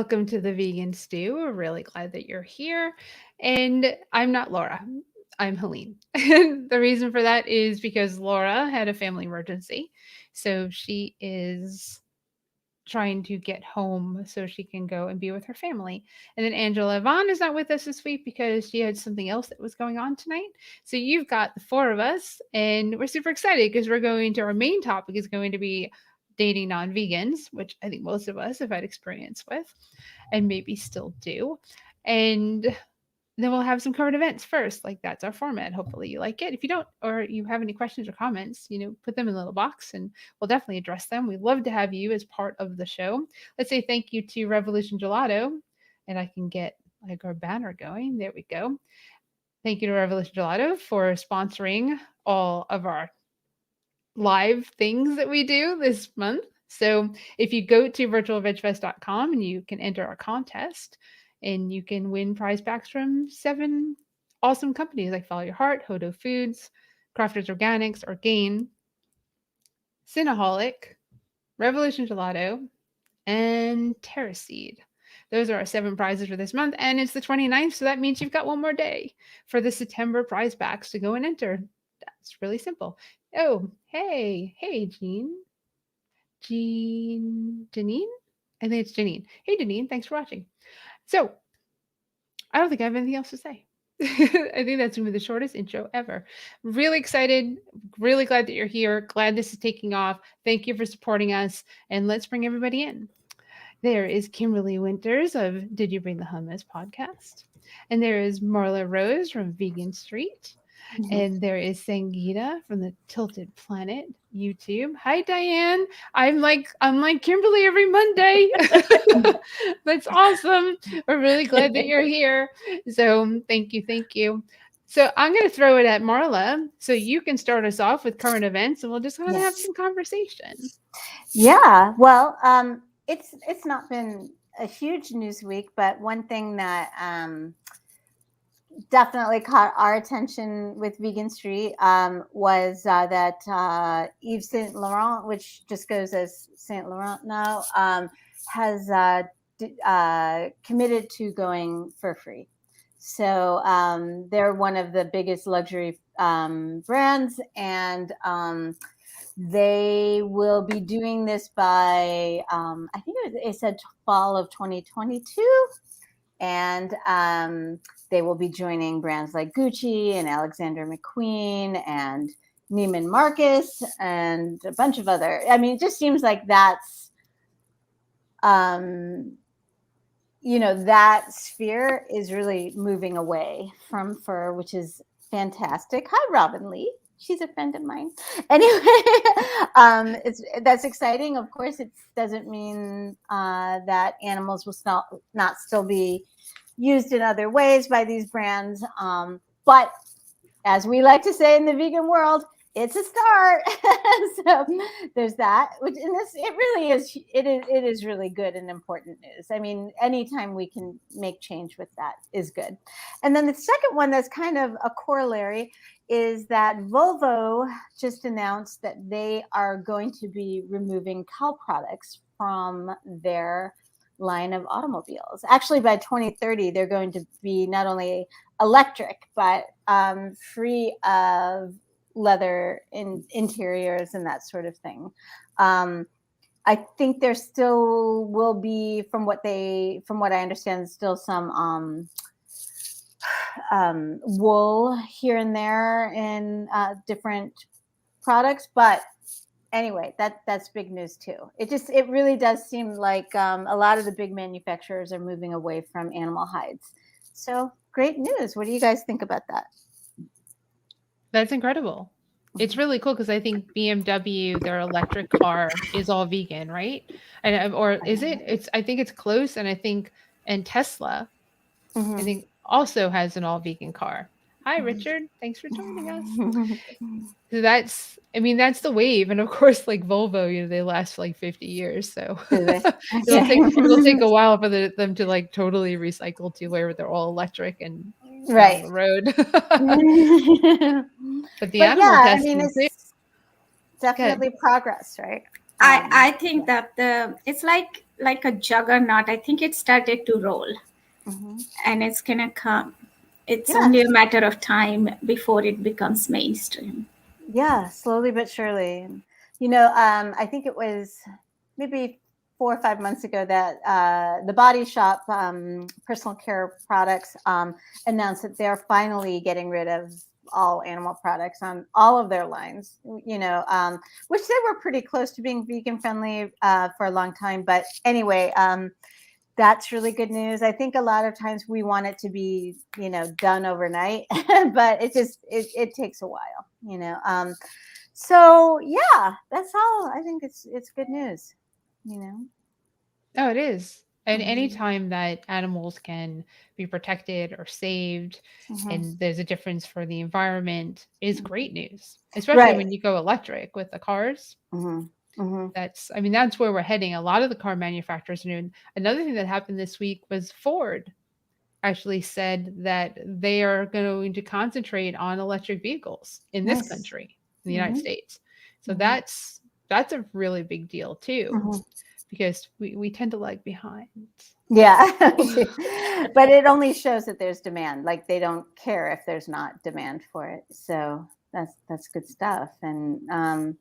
welcome to the Vegan Stew. We're really glad that you're here. And I'm not Laura, I'm Helene. And the reason for that is because Laura had a family emergency. So she is trying to get home so she can go and be with her family. And then Angela Vaughn is not with us this week because she had something else that was going on tonight. So you've got the four of us, and we're super excited because we're going to our main topic is going to be dating non-vegans, which I think most of us have had experience with and maybe still do. And then we'll have some current events first. Like that's our format. Hopefully you like it. If you don't, or you have any questions or comments, put them in a little box and we'll definitely address them. We'd love to have you as part of the show. Let's say thank you to Revolution Gelato, and I can get like our banner going. There we go. Thank you to Revolution Gelato for sponsoring all of our live things that we do this month. So if you go to virtualvegfest.com and you can enter our contest and you can win prize packs from 7 awesome companies like Follow Your Heart, Hodo Foods, Crafters Organics, Orgain, Cinnaholic, Revolution Gelato, and Terraseed. Those are our 7 prizes for this month, and it's the 29th, so that means you've got one more day for the September prize packs to go and enter. That's really simple. Oh, hey, Janine? I think it's Janine. Hey, Janine, thanks for watching. So, I don't think I have anything else to say. I think that's going to be the shortest intro ever. Really excited. Really glad that you're here. Glad this is taking off. Thank you for supporting us. And let's bring everybody in. There is Kimberly Winters of Did You Bring the Hummus podcast. And there is Marla Rose from Vegan Street. And there is Sangeeta from the Tilted Planet YouTube. Hi, Diane. I'm like Kimberly every Monday. That's awesome. We're really glad that you're here. So thank you. So I'm going to throw it at Marla so you can start us off with current events, and we'll just kind of have some conversation. Yeah. Well, it's not been a huge news week, but one thing that definitely caught our attention with Vegan Street was that Yves Saint Laurent, which just goes as Saint Laurent now, has committed to going for free. So they're one of the biggest luxury brands, and they will be doing this by I think it said fall of 2022. And they will be joining brands like Gucci and Alexander McQueen and Neiman Marcus and a bunch of other. I mean, it just seems like that's, that sphere is really moving away from fur, which is fantastic. Hi, Robin Lee. She's a friend of mine. Anyway, that's exciting. Of course, it doesn't mean that animals will not still be used in other ways by these brands. But as we like to say in the vegan world, it's a start. So there's that, which in this, it really is. It is really good and important news. I mean, anytime we can make change with that is good. And then the second one that's kind of a corollary is that Volvo just announced that they are going to be removing cow products from their line of automobiles. Actually, by 2030, they're going to be not only electric, but free of leather interiors and that sort of thing. I think there still will be, from what I understand, still some wool here and there in different products, but anyway, that's big news too. It really does seem like a lot of the big manufacturers are moving away from animal hides. So great news. What do you guys think about that? That's incredible. It's really cool because I think BMW, their electric car, is all vegan, right? And or is it? I think it's close, and and Tesla, I think also has an all vegan car. Hi, Richard. Thanks for joining us. So that's the wave, and of course, like Volvo, they last for like 50 years. So it'll take a while for them to like totally recycle to where they're all electric and right on the road. But the but animal yeah, testing, it's definitely progress, right? I think that it's like like a juggernaut. I think it started to roll, Hmm. and it's gonna come. It's Yeah, only a matter of time before it becomes mainstream. yeah, slowly but surely. And, I think it was maybe 4 or 5 months ago that the Body Shop personal care products announced that they're finally getting rid of all animal products on all of their lines. Which they were pretty close to being vegan friendly for a long time. But anyway, that's really good news. I think a lot of times we want it to be, done overnight, but it takes a while, So yeah, that's all. I think it's good news, you know. Oh, it is. And Mhm. anytime that animals can be protected or saved, Mhm. and there's a difference for the environment, is Mhm. great news. Especially Right. when you go electric with the cars. Mhm. Mhm. I mean, that's where we're heading. A lot of the car manufacturers are doing. Another thing that happened this week was Ford actually said that they are going to concentrate on electric vehicles in this Nice. country, in the United Mhm. States. So Mhm. that's a really big deal too, Mhm. because we tend to lag behind. Yeah. But it only shows that there's demand. Like they don't care if there's not demand for it. So that's good stuff. And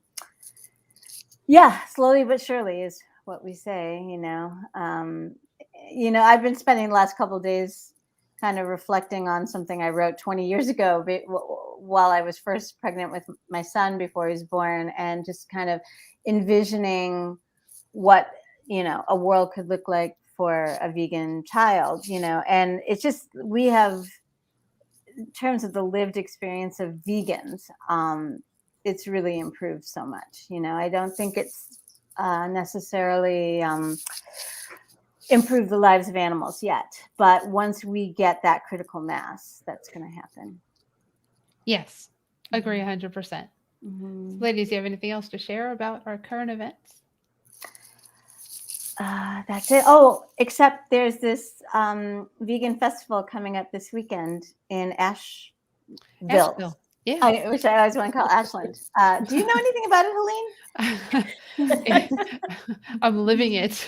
yeah, slowly but surely is what we say, I've been spending the last couple of days kind of reflecting on something I wrote 20 years ago while I was first pregnant with my son before he was born, and just kind of envisioning what, a world could look like for a vegan child, and it's just, we have, in terms of the lived experience of vegans, it's really improved so much. I don't think it's necessarily improved the lives of animals yet, but once we get that critical mass, that's going to happen. Yes, agree Mhm. 100%. Mhm. Ladies, do you have anything else to share about our current events? That's it. Oh, except there's this vegan festival coming up this weekend in Asheville, Asheville. Yeah. which I always want to call Ashland. Do you know anything about it, Helene? I'm living it.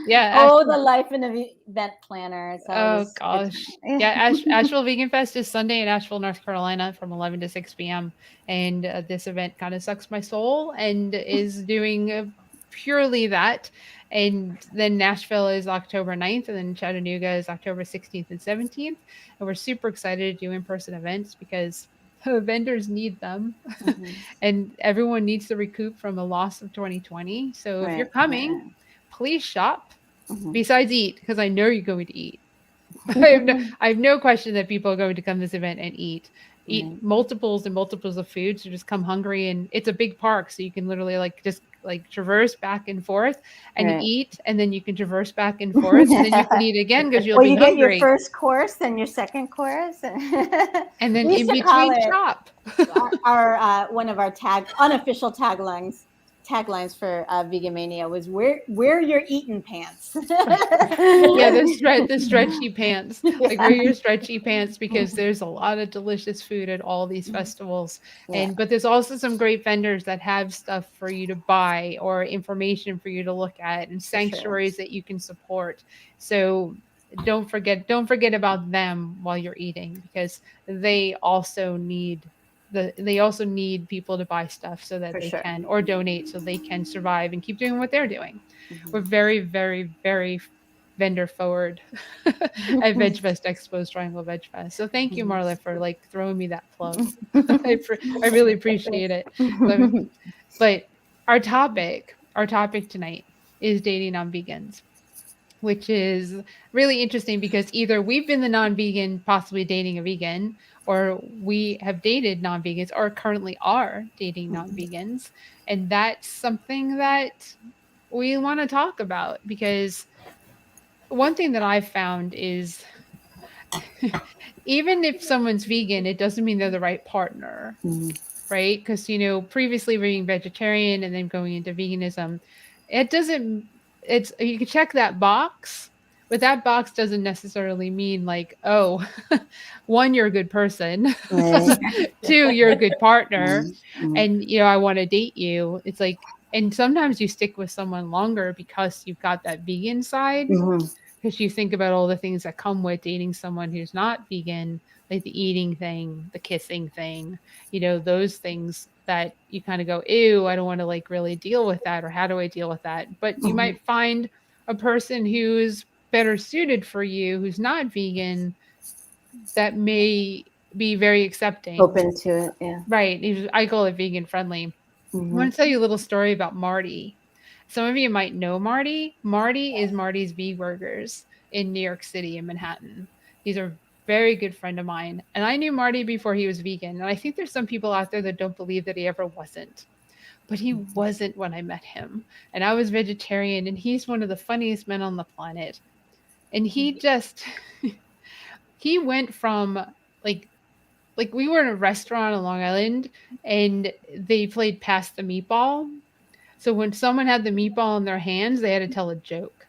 Yeah, Oh, the Asheville. life in an event planner. It's Oh always a good gosh. Yeah, time. Asheville Vegan Fest is Sunday in Asheville, North Carolina from 11 to 6 p.m. And this event kind of sucks my soul and is doing purely that. And then Nashville is October 9th, and then Chattanooga is October 16th and 17th. And we're super excited to do in person events because vendors need them. Mhm. And everyone needs to recoup from the loss of 2020. So if you're Right, coming, right, please shop. right. Besides eat, because I know you're going to eat. Mhm. I have no question that people are going to come to this event and eat Right. multiples and multiples of food. So just come hungry, and it's a big park, so you can literally like just like traverse back and forth and Right. eat, and then you can traverse back and forth, and then you can eat again because you'll Well, be you get your hungry, first course, then your second course. and then We used in to call between it shop. our one of our unofficial taglines for Vegan Mania was wear your eating pants. Yeah, the stretchy pants. Like wear Yeah. your stretchy pants because there's a lot of delicious food at all these festivals. Yeah, And but there's also some great vendors that have stuff for you to buy or information for you to look at and for sure. sanctuaries that you can support. So don't forget about them while you're eating because they also need they also need people to buy stuff so that For they sure. can or donate so they can survive and keep doing what they're doing. We're Mhm. very, very, very vendor forward at VegFest Expo's Triangle Veg Fest. So thank you, Marla, for like throwing me that plug. I really appreciate it. But, but our topic tonight is dating non-vegans, which is really interesting because either we've been the non-vegan possibly dating a vegan, or we have dated non-vegans or currently are dating non-vegans, and that's something that we want to talk about because one thing that I've found is even if someone's vegan, it doesn't mean they're the right partner, Mhm. right? Because, previously being vegetarian and then going into veganism, it doesn't, it's, you can check that box, but that box doesn't necessarily mean like, oh, one, you're a good person, Right. two, you're a good partner, Mhm. Mhm. and, I want to date you. It's like, And sometimes you stick with someone longer because you've got that vegan side, Mhm. because you think about all the things that come with dating someone who's not vegan, like the eating thing, the kissing thing, those things that you kind of go, ew, I don't want to like really deal with that, or how do I deal with that? But you Mhm. might find a person who's better suited for you, who's not vegan, that may be very accepting. Open to it. Yeah. Right. I call it vegan friendly. I Mhm. want to tell you a little story about Marty. Some of you might know Marty. Marty is Marty's V Burgers in New York City in Manhattan. He's a very good friend of mine. And I knew Marty before he was vegan. And I think there's some people out there that don't believe that he ever wasn't. But he wasn't when I met him. And I was vegetarian, and he's one of the funniest men on the planet. And he just he went from like we were in a restaurant on Long Island, and they played pass the meatball. So when someone had the meatball in their hands, they had to tell a joke.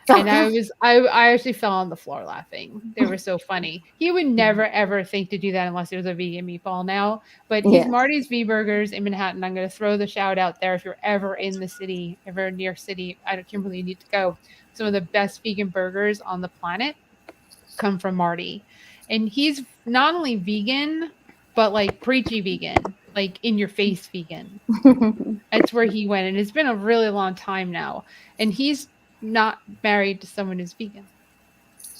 Oh And gosh. I actually fell on the floor laughing. They were so funny. He would never ever think to do that unless it was a vegan meatball now. But he's Yeah. Marty's V Burgers in Manhattan. I'm going to throw the shout out there if you're ever in the city, ever in New York City. I don't Kimberly, you need to go. Some of the best vegan burgers on the planet come from Marty. And he's not only vegan, but like preachy vegan, like in your face vegan. That's where he went. And it's been a really long time now. And he's not married to someone who's vegan.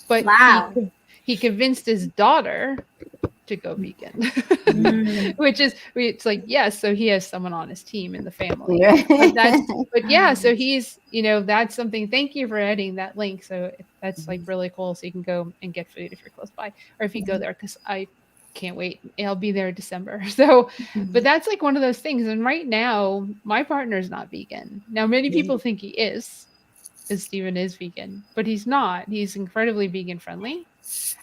But Wow. he convinced his daughter to go vegan. Mm. Which is it's like, yes, so he has someone on his team in the family. Right. But yeah, so he's, that's something. Thank you for adding that link. So that's like really cool. So you can go and get food if you're close by, or if you go there, because I can't wait. I'll be there in December. So, but that's like one of those things. And right now, my partner's not vegan. Now, many people think he is, because Steven is vegan, but he's not. He's incredibly vegan friendly.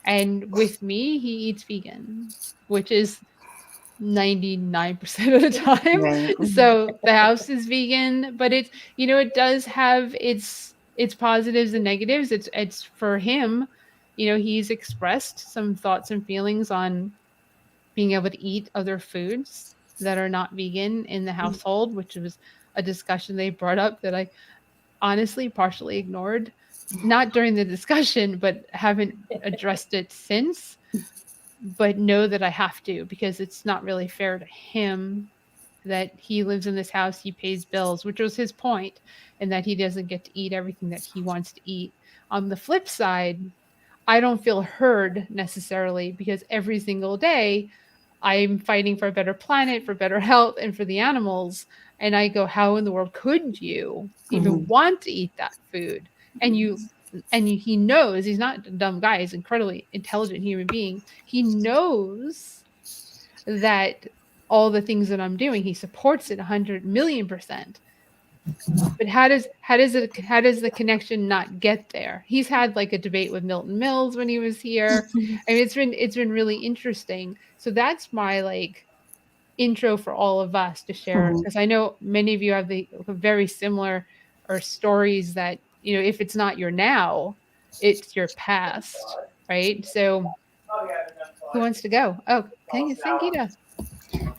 And with me, he eats vegan, which is 99% of the time. Right. So the house is vegan, but it's, it does have its positives and negatives. It's for him, he's expressed some thoughts and feelings on being able to eat other foods that are not vegan in the household, which was a discussion they brought up that I honestly partially ignored, not during the discussion, but haven't addressed it since. But know that I have to, because it's not really fair to him that he lives in this house, he pays bills, which was his point, and that he doesn't get to eat everything that he wants to eat. On the flip side, I don't feel heard necessarily, because every single day I'm fighting for a better planet, for better health, and for the animals. And I go, how in the world could you even Mhm. want to eat that food? And he knows, he's not a dumb guy, he's an incredibly intelligent human being. He knows that all the things that I'm doing, he supports it 100,000,000%. But how does the connection not get there? He's had like a debate with Milton Mills when he was here. I mean, it's been really interesting. So that's my like intro for all of us to share, Mhm. because I know many of you have the very similar or stories that, if it's not your now, it's your past, right? So who wants to go? Oh, can you, Sangita?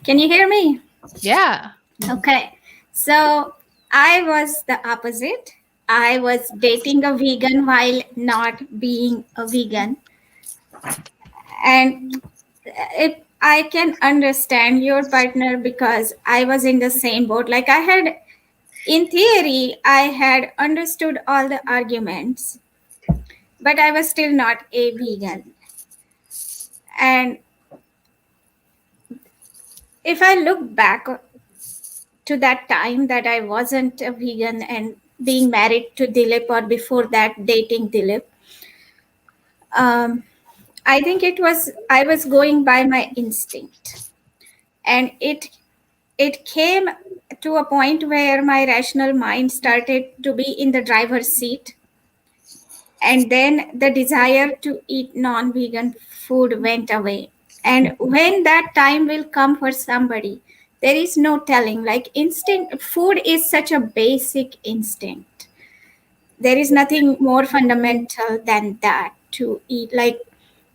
Can you hear me? Yeah. Okay. So I was the opposite. I was dating a vegan while not being a vegan. And I can understand your partner, because I was in the same boat. Like in theory, I had understood all the arguments, but I was still not a vegan. And if I look back to that time that I wasn't a vegan and being married to Dilip, or before that dating Dilip, um, I think I was going by my instinct, and it came to a point where my rational mind started to be in the driver's seat, and then the desire to eat non-vegan food went away. And when that time will come for somebody, there is no telling. Like, instinct, food is such a basic instinct. There is nothing more fundamental than that to eat. Like,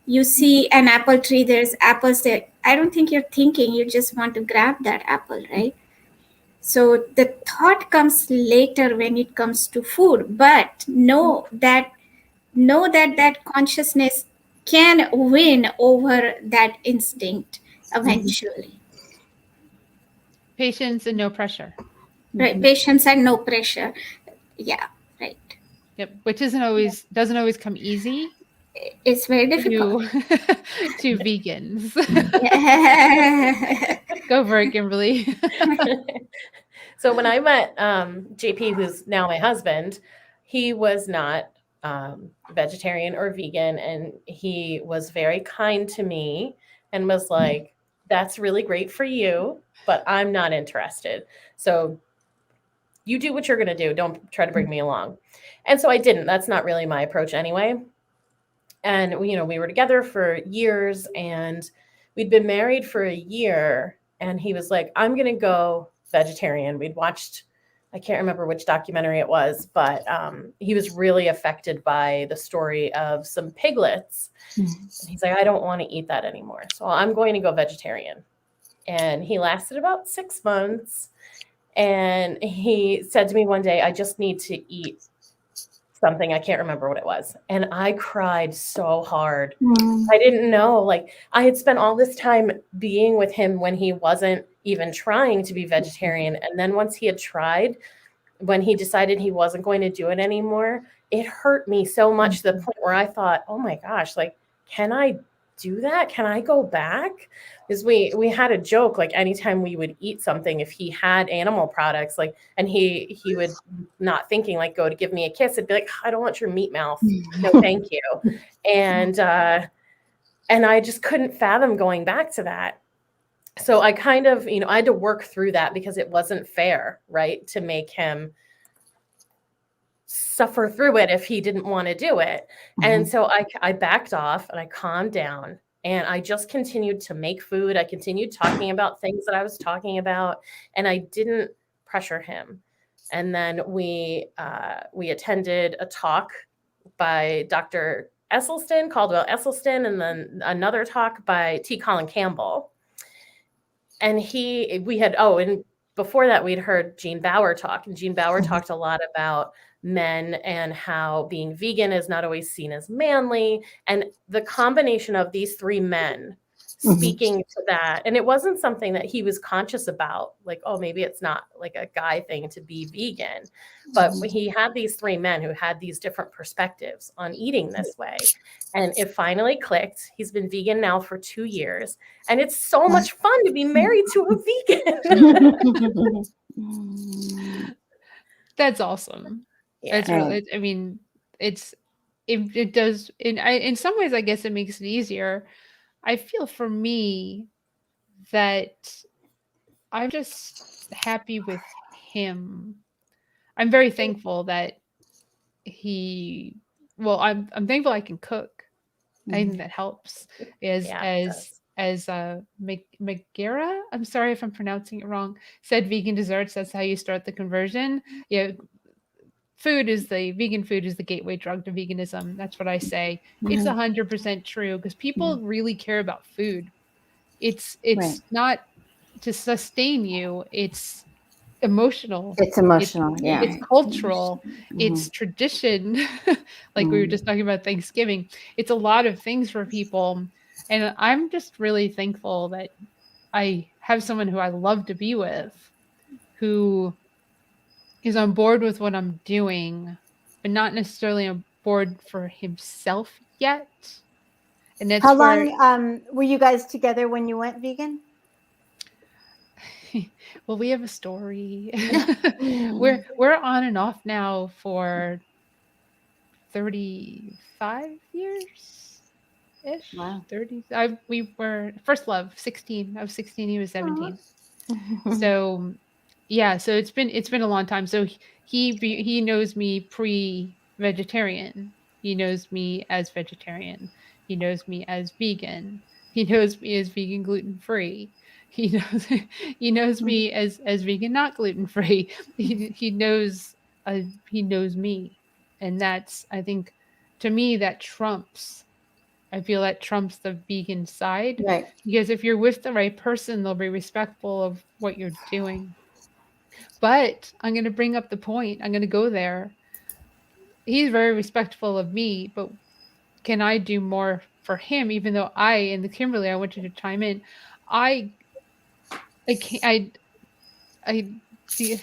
you see an apple tree, there's apples there. I don't think you're thinking, you just want to grab that apple, right? So the thought comes later when it comes to food, but know that that consciousness can win over that instinct eventually. Patience and no pressure. Right? Patience and no pressure. Yeah, right. Yep, which doesn't always come easy It's very difficult. to to vegans. Yeah. Go for it, Kimberly. So when I met JP, who's now my husband, he was not vegetarian or vegan, and he was very kind to me and was like, "That's really great for you, but I'm not interested. So you do what you're going to do. Don't try to bring me along." And so I didn't. That's not really my approach anyway. And we were together for years, and we'd been married for a year, and he was like, "I'm going to go vegetarian." We'd watched, I can't remember which documentary it was, but he was really affected by the story of some piglets. And he's like, "I don't want to eat that anymore, so I'm going to go vegetarian." And he lasted about 6 months, and he said to me one day, "I just need to eat something." I can't remember what it was. And I cried so hard. I didn't know. Like, I had spent all this time being with him when he wasn't even trying to be vegetarian. And then once he had tried, when he decided he wasn't going to do it anymore, it hurt me so much to the point where I thought, oh my gosh, like, can I do that? Can I go back? Because we had a joke, like anytime we would eat something, if he had animal products, like, and he would, not thinking, like, go to give me a kiss, it'd be like, "I don't want your meat mouth. No, thank you." And I just couldn't fathom going back to that. So I kind of, I had to work through that because it wasn't fair, right, to make him suffer through it if he didn't want to do it. And so I backed off and I calmed down, and I just continued to make food. I continued talking about things that I was talking about, and I didn't pressure him. And then we attended a talk by Dr. Esselstyn, Caldwell Esselstyn, and then another talk by T. Colin Campbell. And and before that, we'd heard Gene Bauer talk, and Gene Bauer talked a lot about men and how being vegan is not always seen as manly, and the combination of these three men speaking to that. And it wasn't something that he was conscious about, like, oh, maybe it's not like a guy thing to be vegan, but he had these three men who had these different perspectives on eating this way, and it finally clicked. He's been vegan now for 2 years, and it's so much fun to be married to a vegan. That's awesome. Yeah. That's really, I mean, it does in some ways, I guess it makes it easier. I feel for me that I'm just happy with him. I'm very thankful that I'm thankful I can cook. I think that helps. Yeah, it does. As Megara, I'm sorry if I'm pronouncing it wrong, said vegan desserts, that's how you start the conversion. Yeah, vegan food is the gateway drug to veganism. That's what I say. It's 100% true because people really care about food. It's not to sustain you. It's emotional. It's emotional. Yeah. It's cultural. It's tradition. Like we were just talking about Thanksgiving. It's a lot of things for people. And I'm just really thankful that I have someone who I love to be with, who is on board with what I'm doing, but not necessarily on board for himself yet. And that's How where long were you guys together when you went vegan? well, we have a story. We're on and off now for 35 years ish. Wow. 30. We were first love 16. I was 16, he was 17. So yeah, so it's been a long time. So he knows me pre-vegetarian. He knows me as vegetarian. He knows me as vegan. He knows me as vegan gluten-free. He knows he knows me as vegan not gluten-free. He knows me. And that's, I think, to me, that trumps. I feel that trumps the vegan side. Right. Because if you're with the right person, they'll be respectful of what you're doing. But I'm going to bring up the point. I'm going to go there. He's very respectful of me, but can I do more for him? Even though and the Kimberly, I want you to chime in. I, I can't, I see.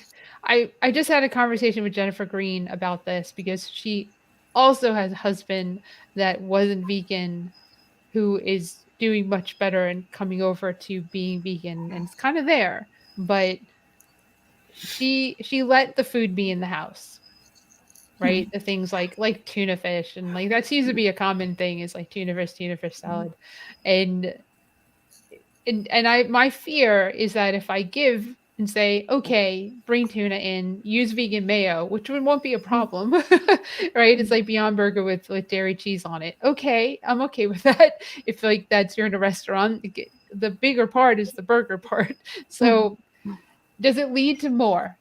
I just had a conversation with Jennifer Green about this because she also has a husband that wasn't vegan who is doing much better and coming over to being vegan and it's kind of there, but she let the food be in the house, right? The things like tuna fish and like that seems to be a common thing is like tuna fish salad. And I my fear is that if I give and say, okay, bring tuna in, use vegan mayo, which won't be a problem, right? It's like Beyond Burger with dairy cheese on it. Okay, I'm okay with that. If like that's you're in a restaurant, the bigger part is the burger part. So does it lead to more?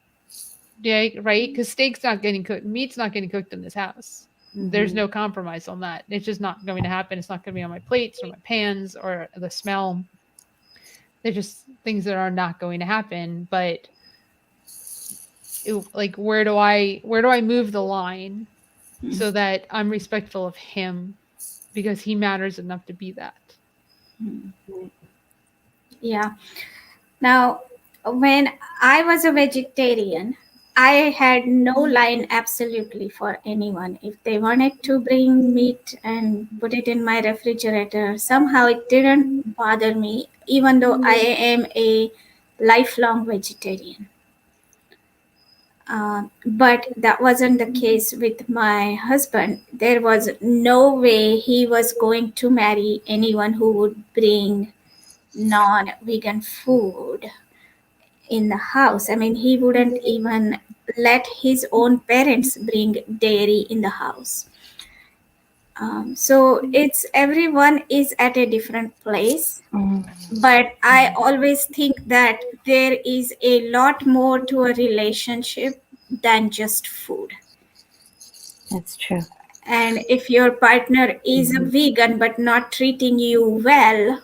Yeah, right. Because steak's not getting cooked, meat's not getting cooked in this house. There's no compromise on that. It's just not going to happen. It's not going to be on my plates or my pans or the smell. They're just things that are not going to happen. But like, where do I move the line so that I'm respectful of him because he matters enough to be that. Yeah. Now, when I was a vegetarian, I had no line absolutely for anyone. If they wanted to bring meat and put it in my refrigerator, somehow it didn't bother me, even though I am a lifelong vegetarian. But that wasn't the case with my husband. There was no way he was going to marry anyone who would bring non-vegan food in the house. I mean, he wouldn't even let his own parents bring dairy in the house. So it's everyone is at a different place. But I always think that there is a lot more to a relationship than just food. That's true. And if your partner is a vegan but not treating you well,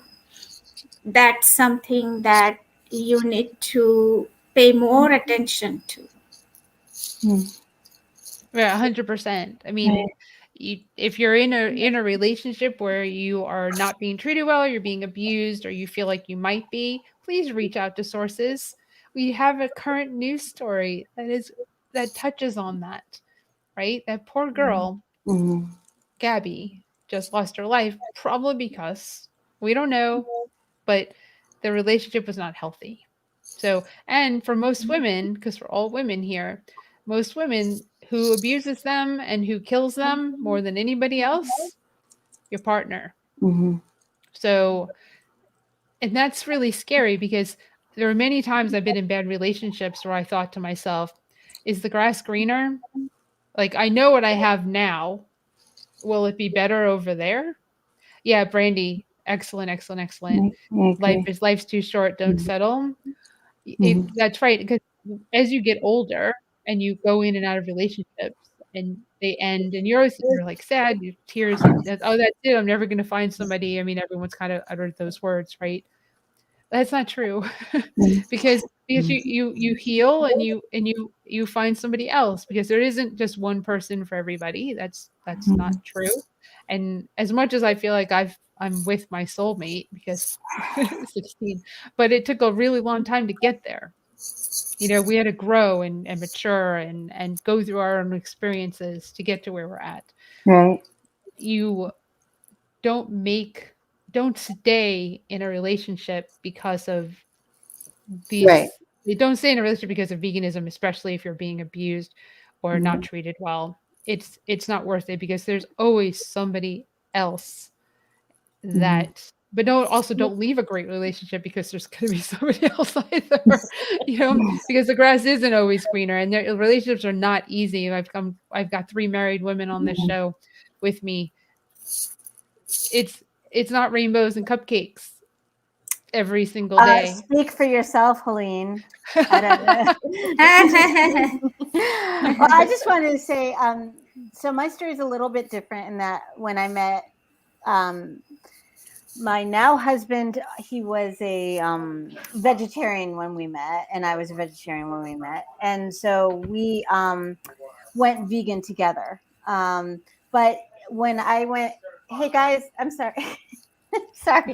that's something that you need to pay more attention to. Yeah, 100%. I mean, if you're in a relationship where you are not being treated well, you're being abused, or you feel like you might be, please reach out to sources. We have a current news story that touches on that, right? That poor girl, Gabby, just lost her life probably because we don't know, but the relationship was not healthy. So, and for most women, because we're all women here, most women who abuses them and who kills them more than anybody else, your partner. So, and that's really scary because there are many times I've been in bad relationships where I thought to myself, is the grass greener? Like, I know what I have now. Will it be better over there? Yeah, Brandy, excellent, excellent, excellent. Life's too short. Don't settle. That's right. Because as you get older and you go in and out of relationships and they end, and you're like sad, you tears, and oh, that's it. I'm never going to find somebody. I mean, everyone's kind of uttered those words, right? That's not true, because you heal and you find somebody else because there isn't just one person for everybody. That's not true. And as much as I feel like I'm with my soulmate because 16, but it took a really long time to get there. You know, we had to grow and mature and go through our own experiences to get to where we're at. Right. You don't stay in a relationship because of these. Right. You don't stay in a relationship because of veganism, especially if you're being abused or not treated well. It's not worth it because there's always somebody else that. But don't leave a great relationship because there's going to be somebody else either, you know, because the grass isn't always greener and their relationships are not easy. I've got 3 married women on this show with me. It's not rainbows and cupcakes every single day. Speak for yourself, Helene. Well, I just wanted to say, so my story is a little bit different in that when I met my now husband, he was a vegetarian when we met, and I was a vegetarian when we met, and so we went vegan together. But when I went, hey guys, I'm sorry. Sorry.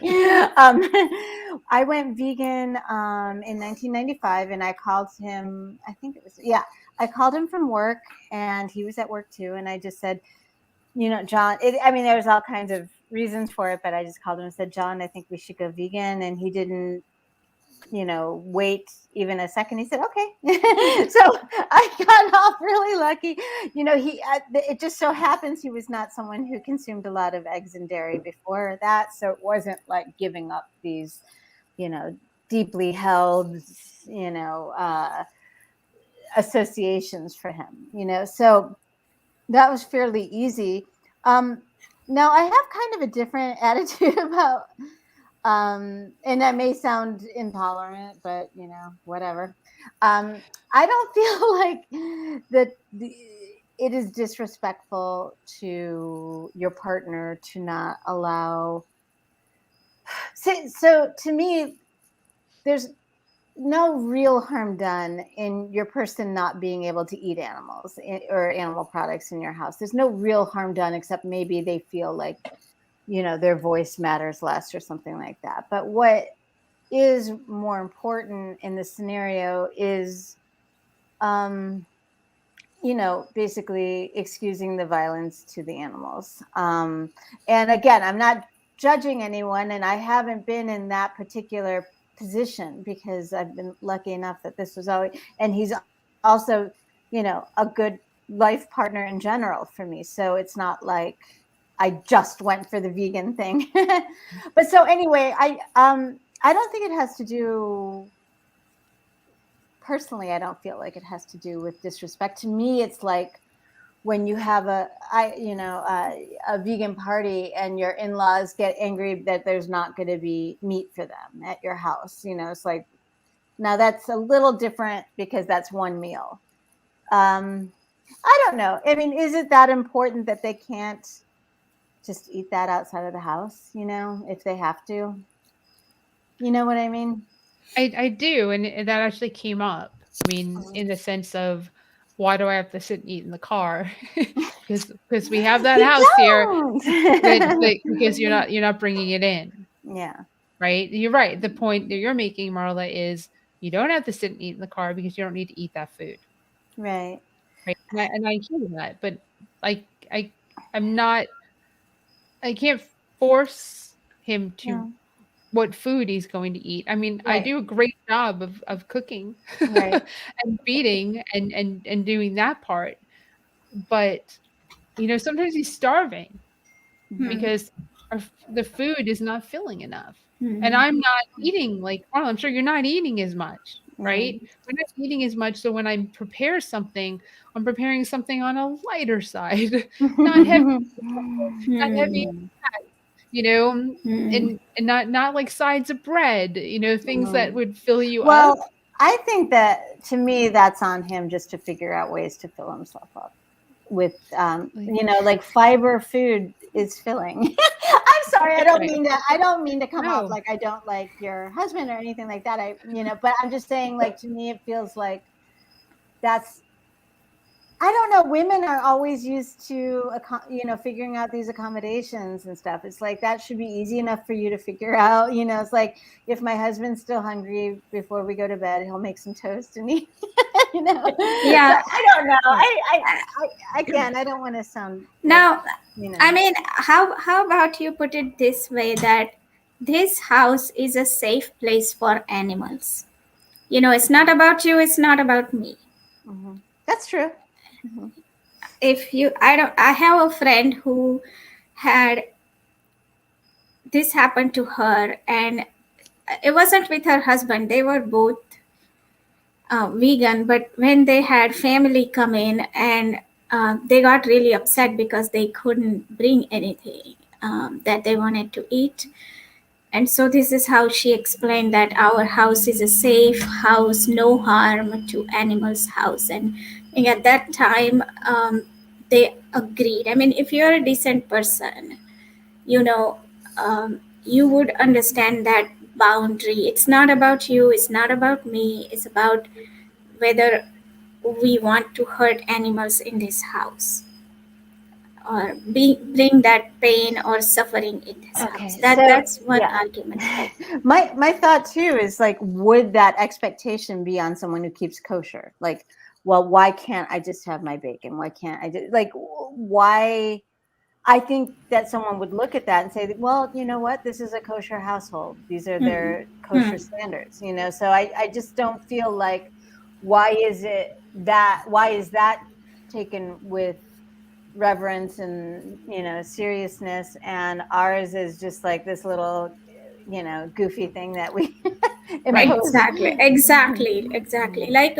I went vegan in 1995, and I called him. I think it was, yeah. I called him from work, and he was at work too. And I just said, John. I mean, there was all kinds of reasons for it, but I just called him and said, John, I think we should go vegan. And he didn't, wait even a second. He said, okay. So I got off really lucky. It just so happens he was not someone who consumed a lot of eggs and dairy before that. So it wasn't like giving up these, deeply held, associations for him, so that was fairly easy. Now I have kind of a different attitude about and that may sound intolerant, but whatever. I don't feel like it is disrespectful to your partner to not allow. So to me, there's no real harm done in your person not being able to eat animals or animal products in your house. There's no real harm done, except maybe they feel like their voice matters less or something like that. But what is more important in this scenario is, basically excusing the violence to the animals. And again, I'm not judging anyone, and I haven't been in that particular position because I've been lucky enough that this was always, and he's also, a good life partner in general for me. So it's not like I just went for the vegan thing. But so anyway, I don't think it has to do, personally, I don't feel like it has to do with disrespect. To me, it's like when you have a vegan party and your in-laws get angry that there's not going to be meat for them at your house. It's like, now that's a little different because that's one meal. I don't know. I mean, is it that important that they can't just eat that outside of the house, if they have to? You know what I mean? I do, and that actually came up. I mean, in the sense of why do I have to sit and eat in the car? because we have that You house here, don't. because you're not bringing it in, Yeah. right? You're right. The point that you're making, Marla, is you don't have to sit and eat in the car because you don't need to eat that food, Right. right? And I hear that, but I I I'm not. I can't force him to No. what food he's going to eat. I mean, I Right. do a great job of cooking Right. and feeding and doing that part, but, sometimes he's starving Mhm. Hmm. because the food is not filling enough, and Hmm. I'm not eating like, well, I'm sure you're not eating as much, Right. right? We're not eating as much, so when I prepare something, I'm preparing something on a lighter side, not heavy, not heavy, Hmm. Mm. you know, Hmm. and not like sides of bread, things that Mm. would fill you up. Well, I think that to me, that's on him just to figure out ways to fill himself up with, Like, like fiber food is filling. I'm sorry, I don't right. mean to. I don't mean to come off No. like I don't like your husband or anything like that. But I'm just saying, like to me, it feels like that's, I don't know. Women are always used to, figuring out these accommodations and stuff. It's like that should be easy enough for you to figure out. It's like if my husband's still hungry before we go to bed, he'll make some toast and eat. So Yeah. I don't know. Right. Again, I don't want to sound like Now, you know. I mean, how about you put it this way, that this house is a safe place for animals. It's not about you, it's not about me. Mm-hmm. That's true. Mm-hmm. If you I have a friend who had this happen to her, and it wasn't with her husband. They were both vegan, but when they had family come in, and they got really upset because they couldn't bring anything that they wanted to eat. And so this is how she explained that our house is a safe house, no harm to animals house. And at that time, they agreed. I mean, if you're a decent person, you know, um, you would understand that boundary. It's not about you, it's not about me, it's about whether we want to hurt animals in this house or bring that pain or suffering in this house. Okay, so That's one yeah, argument. my thought too is like, would that expectation be on someone who keeps kosher? Like, well, why can't I just have my bacon? Why can't I just like why? I think that someone would look at that and say, well, you know what? This is a kosher household. These are Hmm. their kosher standards, you know? So I just don't feel like, why is that taken with reverence and, you know, seriousness, and ours is just like this little, you know, goofy thing that we Right. impose. Exactly. Like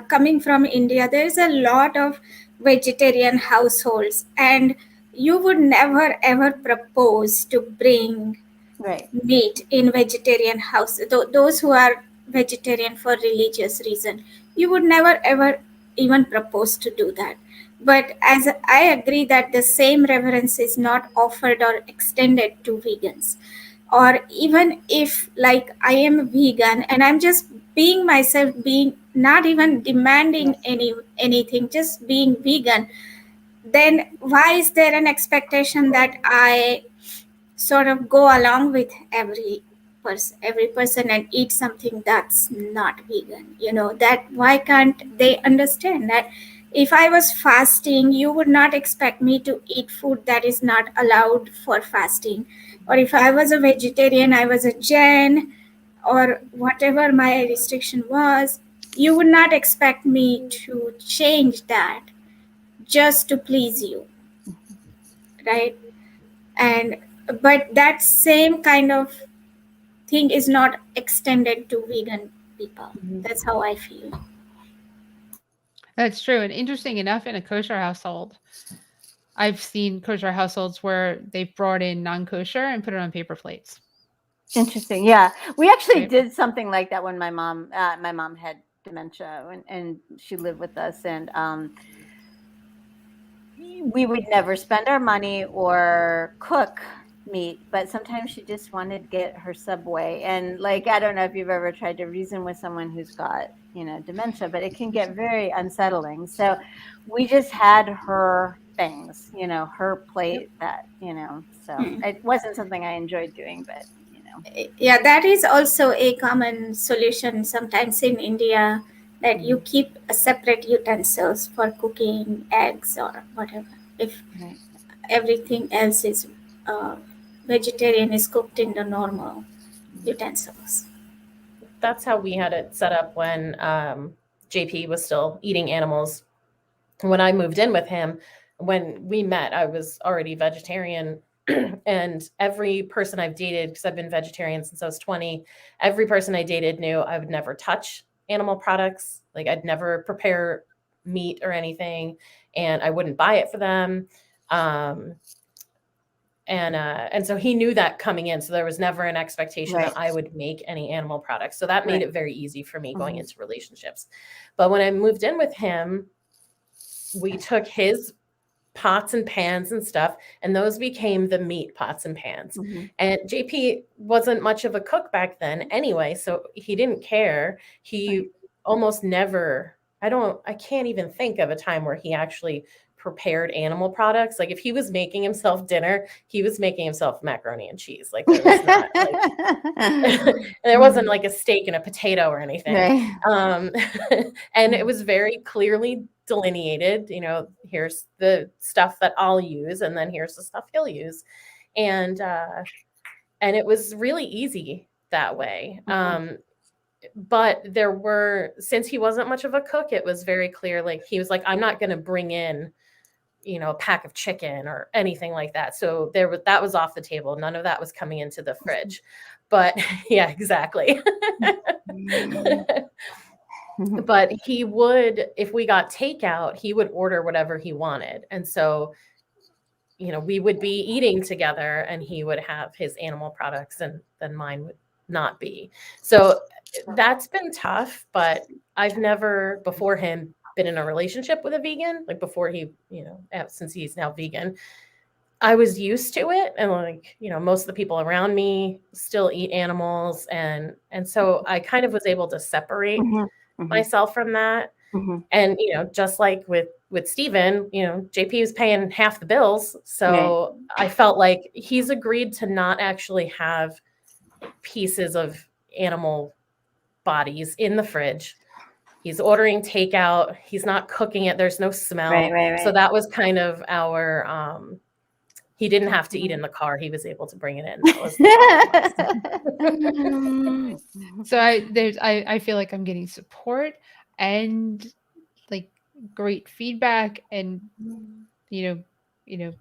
coming from India, there's a lot of vegetarian households, and you would never ever propose to bring Right. meat in vegetarian house. Those who are vegetarian for religious reason, you would never ever even propose to do that. But as I agree that the same reverence is not offered or extended to vegans, or even if like I am vegan and I'm just being myself, being not even demanding Yes. anything, just being vegan, then why is there an expectation that I sort of go along with every person and eat something that's not vegan? That why can't they understand that if I was fasting, you would not expect me to eat food that is not allowed for fasting? Or if I was a vegetarian, I was a Jain, or whatever my restriction was, you would not expect me to change that just to please you, right? And but that same kind of thing is not extended to vegan people. Mhm. That's how I feel. That's true. And interesting enough, in a kosher household, I've seen kosher households where they've brought in non-kosher and put it on paper plates. Interesting. Yeah, we actually Right. did something like that when my mom had dementia, and she lived with us, and we would never spend our money or cook meat, but sometimes she just wanted to get her Subway. And like, I don't know if you've ever tried to reason with someone who's got, you know, dementia, but it can get very unsettling. So we just had her things, you know, her plate that, you know, so Hmm. it wasn't something I enjoyed doing, but you know. Yeah, that is also a common solution sometimes in India, that you Mhm. keep a separate utensils for cooking eggs or whatever. If Right. everything else is vegetarian, is cooked in the normal utensils. That's how we had it set up when JP was still eating animals. When I moved in with him, when we met, I was already vegetarian. And every person I've dated, because I've been vegetarian since I was 20, every person I dated knew I would never touch animal products. Like, I'd never prepare meat or anything, and I wouldn't buy it for them. Um, and so he knew that coming in, so there was never an expectation that Right. I would make any animal products. So that made Right. it very easy for me going Mhm. into relationships. But when I moved in with him, we took his pots and pans and stuff, and those became the meat pots and pans. Mhm. And JP wasn't much of a cook back then anyway, so he didn't care. He Right. almost never, I can't even think of a time where he actually prepared animal products. Like, if he was making himself dinner, he was making himself macaroni and cheese. Like, there was not like there wasn't like a steak and a potato or anything. Right. Um, and it was very clearly delineated. Here's the stuff that I'll use, and then here's the stuff he'll use, and and it was really easy that way. Mhm. But since he wasn't much of a cook, it was very clear. Like, he was like, I'm not going to bring in a pack of chicken or anything like that. So that was off the table. None of that was coming into the fridge. But yeah, exactly. Mhm. But he would, if we got takeout, he would order whatever he wanted. And so, we would be eating together, and he would have his animal products, and then mine would not be. So that's been tough, but I've never before him been in a relationship with a vegan, like before he, since he's now vegan. I was used to it, and like, you know, most of the people around me still eat animals, and so I kind of was able to separate myself from that. And you know, just like with Steven, you know, JP was paying half the bills, so I felt like he's agreed to not actually have pieces of animal bodies in the fridge. He's ordering takeout. He's not cooking it. There's no smell. Right. So that was kind of our he didn't have to eat in the car. He was able to bring it in. That was the So I feel like I'm getting support and like great feedback, and you know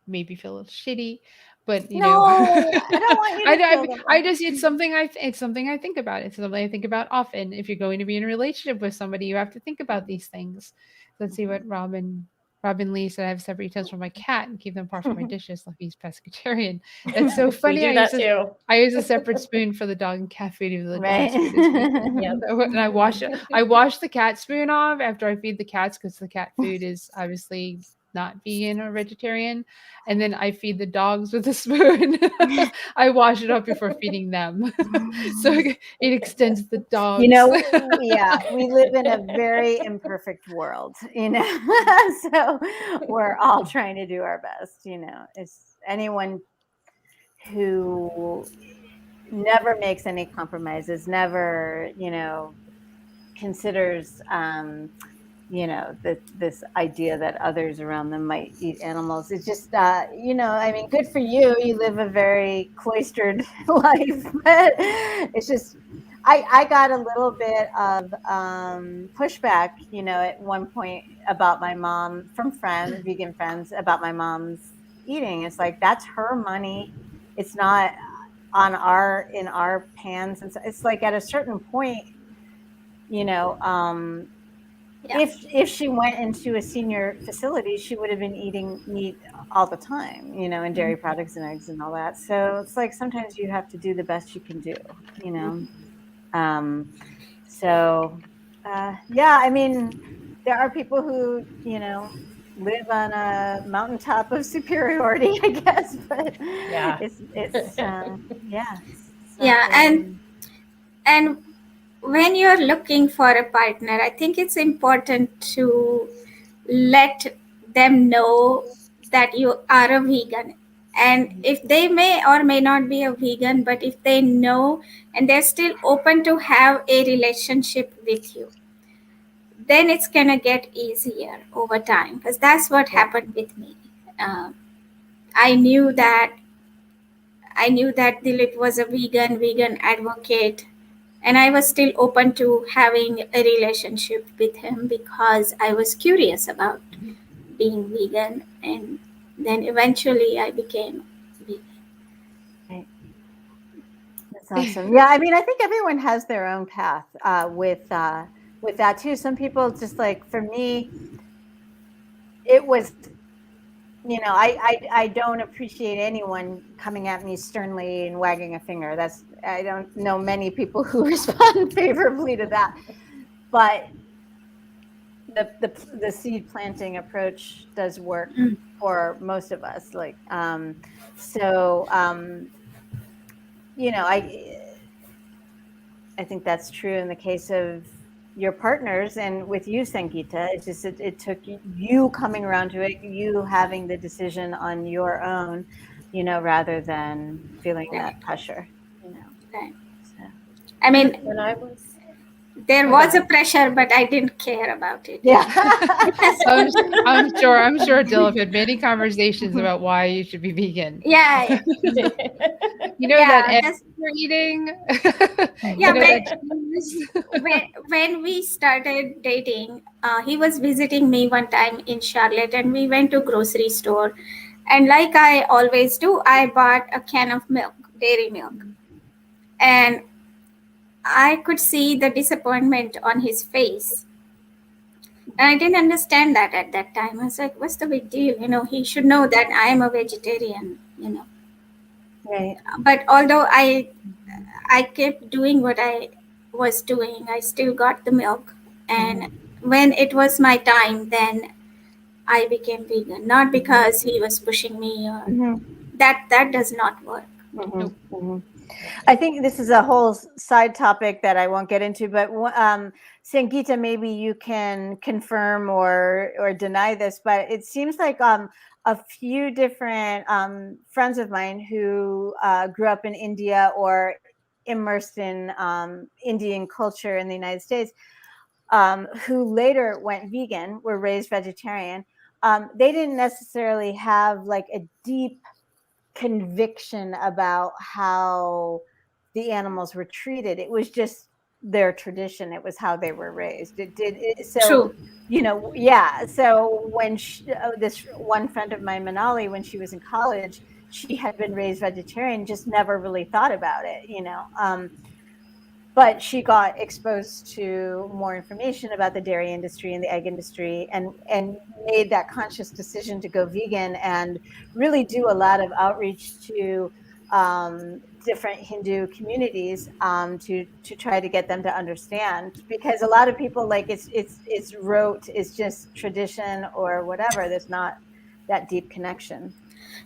maybe feel a little shitty, but No, I don't want you to feel that I way. just it's something I think about. It's something I think about often. If you're going to be in a relationship with somebody, you have to think about these things. Let's see what Robin Lee said. I have separate utensils for my cat and keep them apart from my dishes. Like he's pescatarian. That's so we funny. do that too. I use a separate spoon for the dog and cat food, even though the Right. dog's food is vegan. Yeah. And I wash it. I wash the cat spoon off after I feed the cats because the cat food is obviously not vegan or vegetarian. And then I feed the dogs with a spoon. I wash it up before feeding them. So it extends the dogs. You know, yeah, we live in a very imperfect world, you know, so we're all trying to do our best, you know. It's anyone who never makes any compromises, never, you know, considers, you know, this idea that others around them might eat animals. It's just, you know, I mean, good for you. You live a very cloistered life, but it's just, I got a little bit of pushback, you know, at one point about my mom from friends, vegan friends, about my mom's eating. It's like, that's her money. It's not in our pans. And so it's like at a certain point, you know, if she went into a senior facility, she would have been eating meat all the time, you know, and dairy products and eggs and all that. So it's like sometimes you have to do the best you can do, you know. Yeah, I mean, there are people who, you know, live on a mountaintop of superiority, I guess, but Yeah. And when you're looking for a partner, I think it's important to let them know that you are a vegan. And if they may or may not be a vegan, but if they know and they're still open to have a relationship with you, then it's gonna get easier over time, because that's what happened with me. I knew that Dilip was a vegan advocate, and I was still open to having a relationship with him because I was curious about being vegan, and then eventually I became vegan. Right. That's awesome. Yeah, I mean, I think everyone has their own path with that too. Some people just like, for me, it was, you know, I don't appreciate anyone coming at me sternly and wagging a finger. I don't know many people who respond favorably to that. But the seed planting approach does work for most of us. Like, you know, I think that's true in the case of your partners, and with you, Sangeeta, it's just it took you coming around to it, you having the decision on your own, you know, rather than feeling that pressure, you know. Right. So. I mean, when I was there was a pressure, but I didn't care about it. Yeah. I'm sure Dilip had many conversations about why you should be vegan. Yeah. You know that egg you're eating? Yeah, when we started dating, he was visiting me one time in Charlotte, and we went to grocery store. And like I always do, I bought a can of milk, dairy milk. And I could see the disappointment on his face. And I didn't understand that at that time. I was like, what's the big deal? You know, he should know that I am a vegetarian, you know. Right. But although I kept doing what I was doing, I still got the milk. And when it was my time, then I became vegan, not because he was pushing me or Mm-hmm. that does not work. Mm-hmm. Nope. Mm-hmm. I think this is a whole side topic that I won't get into, but Sangeeta, maybe you can confirm or deny this, but it seems like a few different friends of mine who grew up in India or immersed in Indian culture in the United States, who later went vegan, were raised vegetarian. They didn't necessarily have like a deep conviction about how the animals were treated. It was just their tradition. It was how they were raised. It did it, so, True. yeah. So when this one friend of mine, Manali, when she was in college, she had been raised vegetarian, just never really thought about it. But she got exposed to more information about the dairy industry and the egg industry, and made that conscious decision to go vegan and really do a lot of outreach to different Hindu communities, to try to get them to understand, because a lot of people, like, it's rote, it's just tradition or whatever. There's not that deep connection.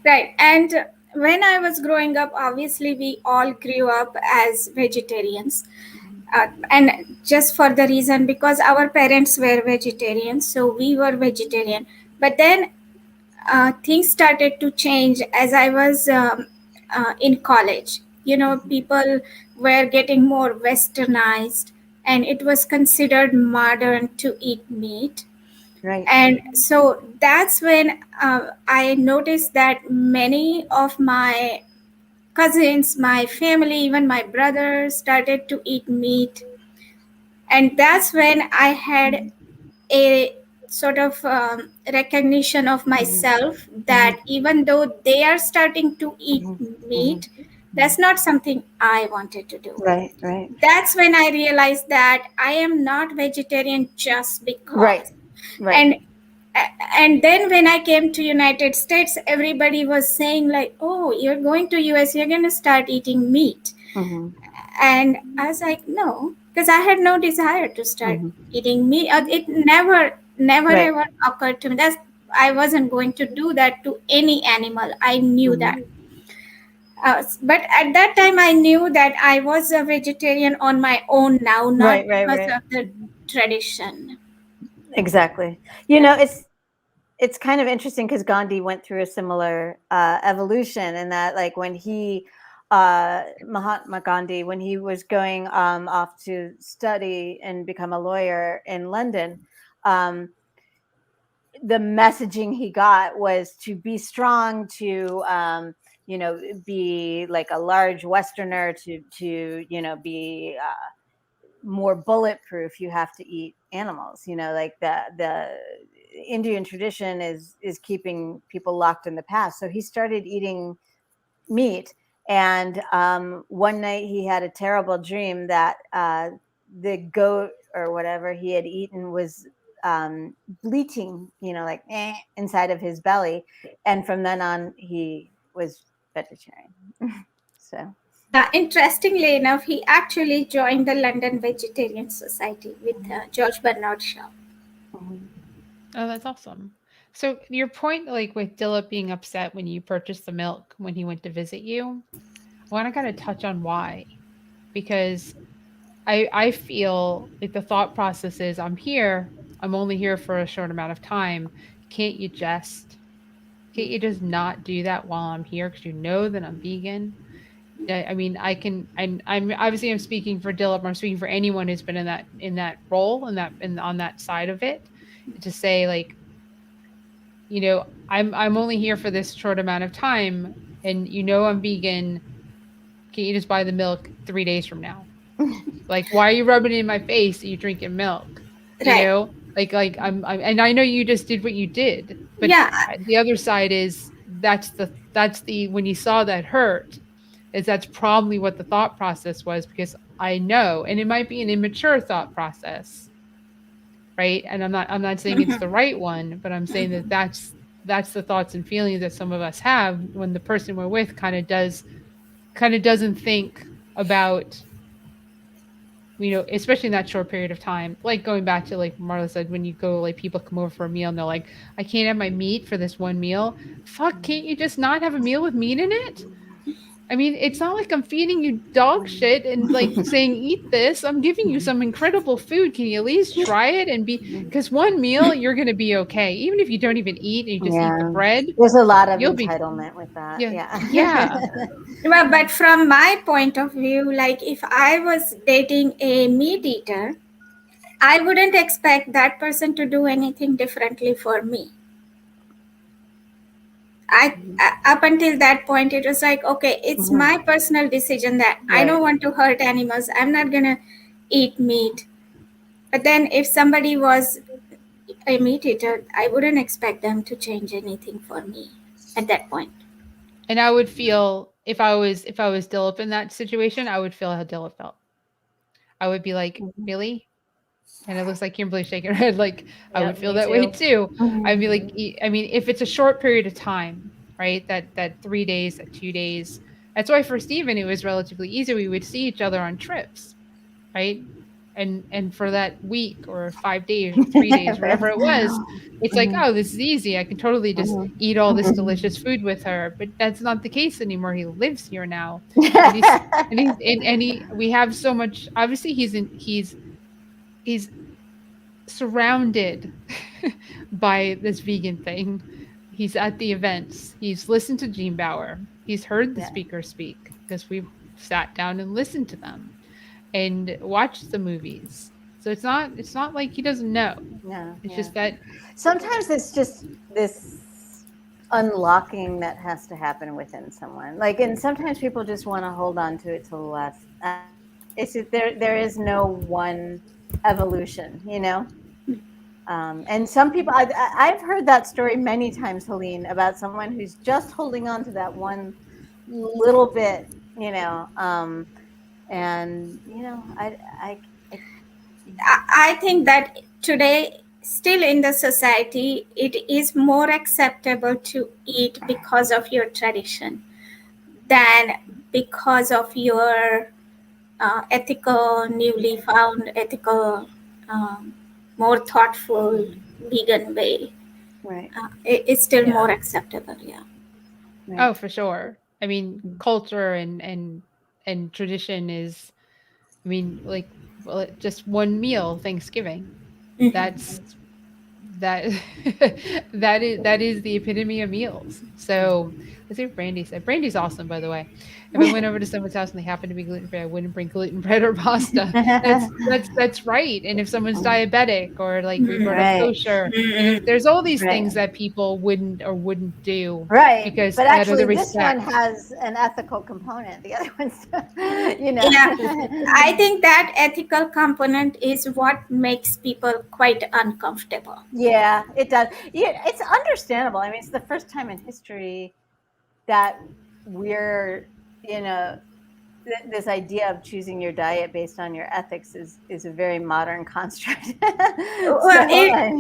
Right. And when I was growing up, obviously we all grew up as vegetarians. And just for the reason because our parents were vegetarians, so we were vegetarian. But then things started to change as I was in college. People were getting more westernized, and it was considered modern to eat meat. Right. And so that's when I noticed that many of my cousins, my family, even my brother started to eat meat. And that's when I had a sort of recognition of myself that even though they are starting to eat meat, that's not something I wanted to do. Right. Right. That's when I realized that I am not vegetarian just Right. because. Right. and and then when I came to United States, everybody was saying like, oh, you're going to US, you're going to start eating meat. Mm-hmm. And I was like, no, because I had no desire to start Mm-hmm. eating meat. It never Right. ever occurred to me that I wasn't going to do that to any animal. I knew Mm-hmm. that. But at that time, I knew that I was a vegetarian on my own now, Right. not Right. because Right. of the tradition. Exactly. It's kind of interesting because Gandhi went through a similar evolution, in that, like, when he Mahatma Gandhi, when he was going off to study and become a lawyer in London, um, the messaging he got was to be strong, to be like a large Westerner, to be more bulletproof. You have to eat animals. Like the Indian tradition is keeping people locked in the past. So he started eating meat, and one night he had a terrible dream that the goat or whatever he had eaten was bleating, like inside of his belly, and from then on he was vegetarian. So. Interestingly enough, he actually joined the London Vegetarian Society with George Bernard Shaw. Mm-hmm. Oh, that's awesome. So your point, like with Dilip being upset when you purchased the milk when he went to visit you, I want to kind of touch on why. Because I feel like the thought process is I'm here, I'm only here for a short amount of time. Can't you just can't you just not do that while I'm here because you know that I'm vegan? I mean, I can. I'm obviously I'm speaking for Dilip. I'm speaking for anyone who's been in that role and on that side of it, to say like, I'm only here for this short amount of time, and I'm vegan. Can you just buy the milk 3 days from now? Like, why are you rubbing it in my face that you're drinking milk? Right. Like and I know you just did what you did, but Yeah. the other side is that's the when you saw that hurt, is that's probably what the thought process was, because I know, and it might be an immature thought process, right? And I'm not saying it's the right one, but I'm saying that that's the thoughts and feelings that some of us have when the person we're with kind of doesn't think about especially in that short period of time, like going back to like Marla said, when you go, like people come over for a meal and they're like, I can't have my meat for this one meal. Fuck, can't you just not have a meal with meat in it? I mean, it's not like I'm feeding you dog shit and like saying, eat this. I'm giving you some incredible food. Can you at least try it and be, because one meal, you're going to be okay. Even if you don't even eat and you just eat the Yeah. bread, There's a lot of you'll be, entitlement with that. yeah, Yeah. yeah. Well, but from my point of view, like if I was dating a meat eater, I wouldn't expect that person to do anything differently for me. Up until that point, it was like, okay, it's Mhm. my personal decision that I Right. don't want to hurt animals. I'm not gonna eat meat. But then if somebody was a meat eater, I wouldn't expect them to change anything for me at that point. And I would feel, if I was Dilip in that situation, I would feel how Dilip felt. I would be like, Mhm. really? And it looks like Kimberly's shaking her head like I would Yep, feel me that way too. too. I'd be like, Mhm. I mean, if it's a short period of time, right? That 3 days, that 2 days. That's why for Steven it was relatively easy. We would see each other on trips, right? And for that week or 5 days or 3 days, whatever it was, it's like, Mhm. oh, this is easy. I can totally just Mhm. eat all this delicious food with her. But that's not the case anymore. He lives here now. And we have so much, obviously he's surrounded by this vegan thing. He's at the events. He's listened to Gene Bauer. He's heard the Yeah. speakers speak because we've sat down and listened to them and watched the movies. So it's not like he doesn't know. Yeah. It's Yeah. just that Sometimes it's just this unlocking that has to happen within someone. Like, and sometimes people just want to hold on to it till the last. It's just, there is no one evolution, you know. And some people, I've heard that story many times, Helene, about someone who's just holding on to that one little bit, you know. And you know, I I think that today, still in the society, it is more acceptable to eat because of your tradition than because of your ethical, newly found ethical, um, more thoughtful vegan way. right, It's still Yeah. more acceptable, yeah. right. oh for sure. I mean culture and tradition is, I mean, like, well, just one meal, Thanksgiving. Mhm. That's that that is the epitome of meals. So let's see what Brandy said. Brandy's awesome, by the way. If I went over to someone's house and they happened to be gluten free, I wouldn't bring gluten bread or pasta. That's right. And if someone's diabetic, or like we brought up Right, kosher, and there's all these right. things that people wouldn't do Right. because But out of the actually, this one respect. has an ethical component. The other one's, you know. Yeah, I think that ethical component is what makes people quite uncomfortable. Yeah, it does. Yeah, it's understandable. I mean, it's the first time in history that we're, you know, this idea of choosing your diet based on your ethics is a very modern construct. So, Well,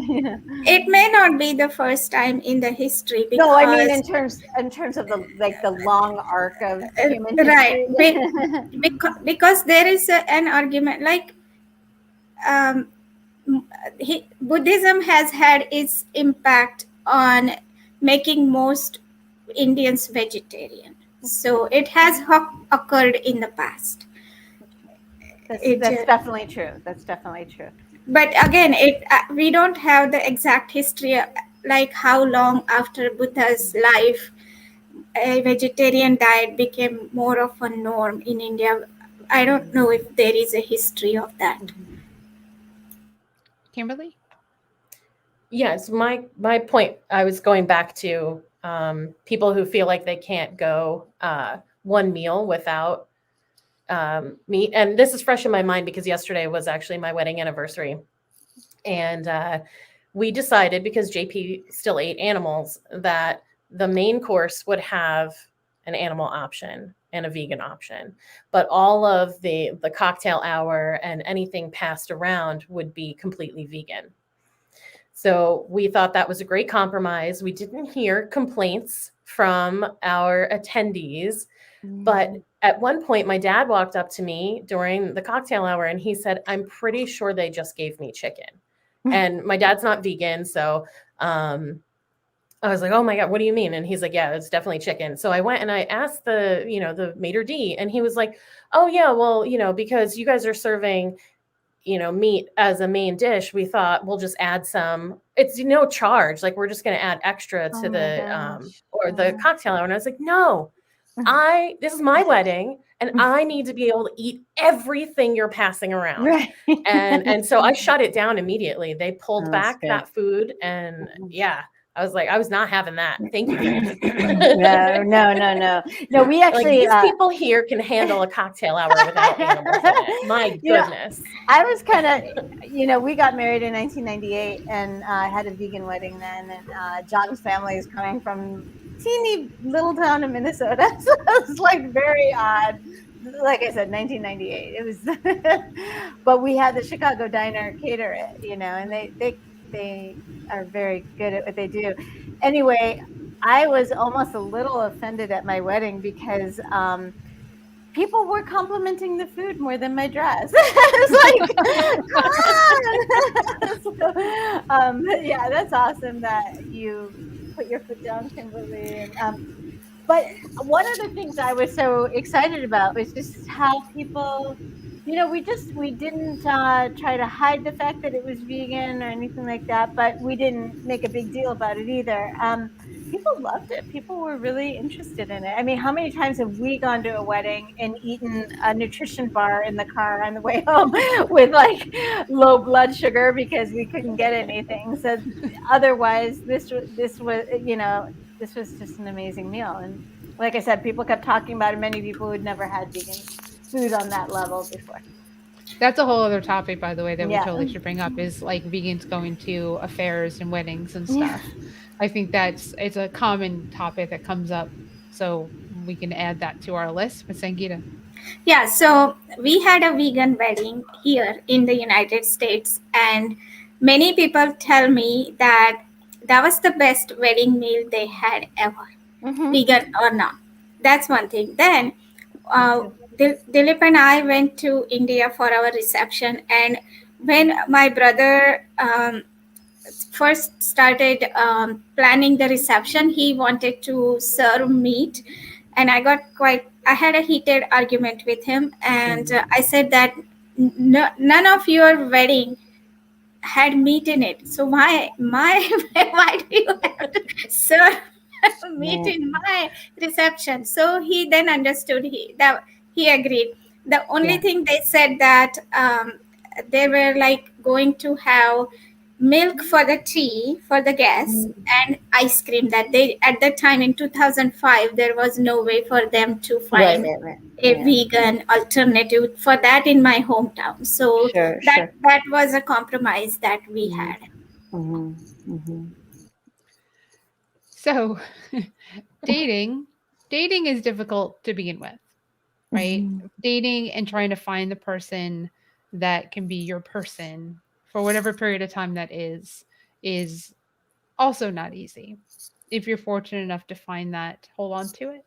it may not be the first time in the history no, I mean because in terms of the like the long arc of human right, history. because there is an argument like um, Buddhism has had its impact on making most Indians vegetarian. So it has occurred in the past. It, That's definitely true. That's definitely true. but again, we don't have the exact history, like how long after Buddha's life a vegetarian diet became more of a norm in India. I don't know if there is a history of that. Kimberly? Yes, my point. I was going back to people who feel like they can't go one meal without meat, and this is fresh in my mind because yesterday was actually my wedding anniversary, and we decided, because JP still ate animals, that the main course would have an animal option and a vegan option, but all of the cocktail hour and anything passed around would be completely vegan. So we thought that was a great compromise. We didn't hear complaints from our attendees But Mhm. at one point, my dad walked up to me during the cocktail hour and he said, I'm pretty sure they just gave me chicken. And my dad's not vegan. So um, I was like, oh my God, what do you mean? And he's like, yeah, it's definitely chicken. So I went and I asked the maitre d', and he was like, oh yeah, well, because you guys are serving, meat as a main dish, we thought we'll just add some. It's no charge. Like we're just going to add extra Oh to my the gosh. or the Oh. cocktail hour. And I was like, no, this is my wedding and I need to be able to eat everything you're passing around. Right. And so I shut it down immediately. They pulled Oh, that's back good. that food and yeah, I was like, I was not having that. Thank you guys. No, no, no, no. No, we Like actually these people here can handle a cocktail hour without animals in it. My you know, goodness. I was kind of, we got married in 1998 and had a vegan wedding then. And John's family is coming from teeny little town in Minnesota. So it was like very odd. Like I said, 1998. It was, but we had the Chicago Diner cater it, and they are very good at what they do. Anyway, I was almost a little offended at my wedding because people were complimenting the food more than my dress. It's like, come on. Yeah, that's awesome that you put your foot down, Kimberly. But one of the things I was so excited about was just how people, we didn't try to hide the fact that it was vegan or anything like that, but we didn't make a big deal about it either. People loved it. People were really interested in it. I mean, how many times have we gone to a wedding and eaten a nutrition bar in the car on the way home with like low blood sugar because we couldn't get anything? So otherwise, this was just an amazing meal. And like I said, people kept talking about it. Many people who'd never had vegan food on that level before. That's a whole other topic, by the way, that we Yeah. totally should bring up is like vegans going to affairs and weddings and Yeah. stuff. I think it's a common topic that comes up, so we can add that to our list. But Sangita, Yeah, so we had a vegan wedding here in the United States, and many people tell me that that was the best wedding meal they had ever, vegan or not. That's one thing. Then Dilip and I went to India for our reception, and when my brother first started planning the reception, he wanted to serve meat, and I had a heated argument with him, and I said that none of your wedding had meat in it, so why do you have to serve meat in my reception? So he then understood, that he agreed. The only thing they said that they were like going to have milk for the tea for the guests and ice cream, that they at that time in 2005 there was no way for them to find Right. a vegan alternative for that in my hometown. So Sure. that was a compromise that we had. so dating dating is difficult to begin with, right? Dating and trying to find the person that can be your person for whatever period of time that is also not easy. If you're fortunate enough to find that, hold on to it.